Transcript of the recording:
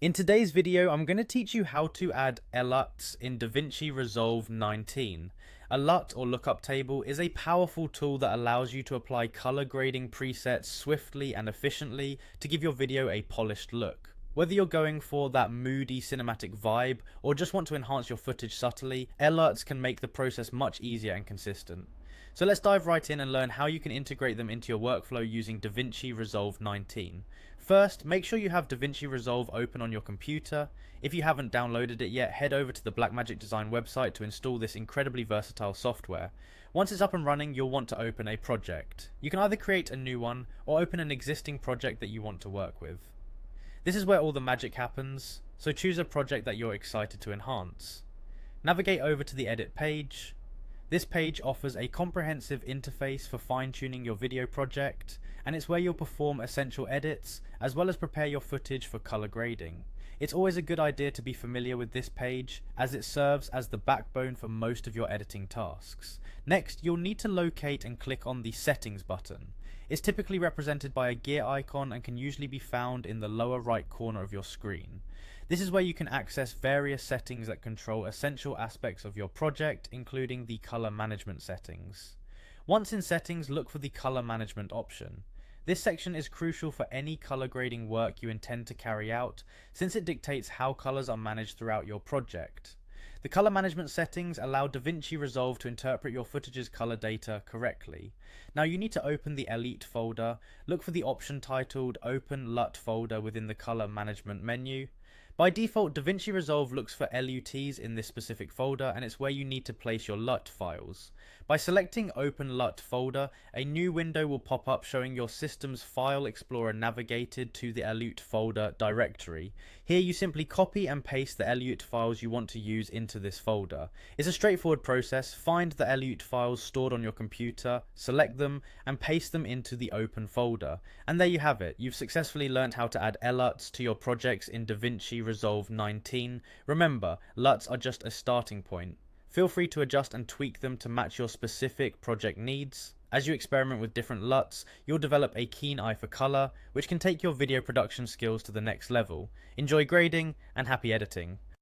In today's video, I'm going to teach you how to add LUTs in Davinci Resolve 19. A LUT or lookup table is a powerful tool that allows you to apply color grading presets swiftly and efficiently to give your video a polished look. Whether you're going for that moody cinematic vibe or just want to enhance your footage subtly, LUTs can make the process much easier and consistent. So let's dive right in and learn how you can integrate them into your workflow using Davinci Resolve 19. First, make sure you have Davinci Resolve open on your computer. If you haven't downloaded it yet, head over to the Blackmagic Design website to install this incredibly versatile software. Once it's up and running, you'll want to open a project. You can either create a new one or open an existing project that you want to work with. This is where all the magic happens, so choose a project that you're excited to enhance. Navigate over to the edit page. This page offers a comprehensive interface for fine-tuning your video project, and it's where you'll perform essential edits, as well as prepare your footage for color grading. It's always a good idea to be familiar with this page, as it serves as the backbone for most of your editing tasks. Next, you'll need to locate and click on the Settings button. It's typically represented by a gear icon and can usually be found in the lower right corner of your screen. This is where you can access various settings that control essential aspects of your project, including the color management settings. Once in settings, look for the color management option. This section is crucial for any color grading work you intend to carry out, since it dictates how colors are managed throughout your project. The color management settings allow Davinci Resolve to interpret your footage's color data correctly. Now you need to open the Elite folder, look for the option titled Open LUT folder within the color management menu. By default, Davinci Resolve looks for LUTs in this specific folder, and it's where you need to place your LUT files. By selecting Open LUT folder, a new window will pop up showing your system's file explorer navigated to the LUT folder directory. Here you simply copy and paste the LUT files you want to use into this folder. It's a straightforward process. Find the LUT files stored on your computer, select them, and paste them into the open folder. And there you have it. You've successfully learned how to add LUTs to your projects in Davinci Resolve 19. Remember, LUTs are just a starting point. Feel free to adjust and tweak them to match your specific project needs. As you experiment with different LUTs, you'll develop a keen eye for color, which can take your video production skills to the next level. Enjoy grading, and happy editing.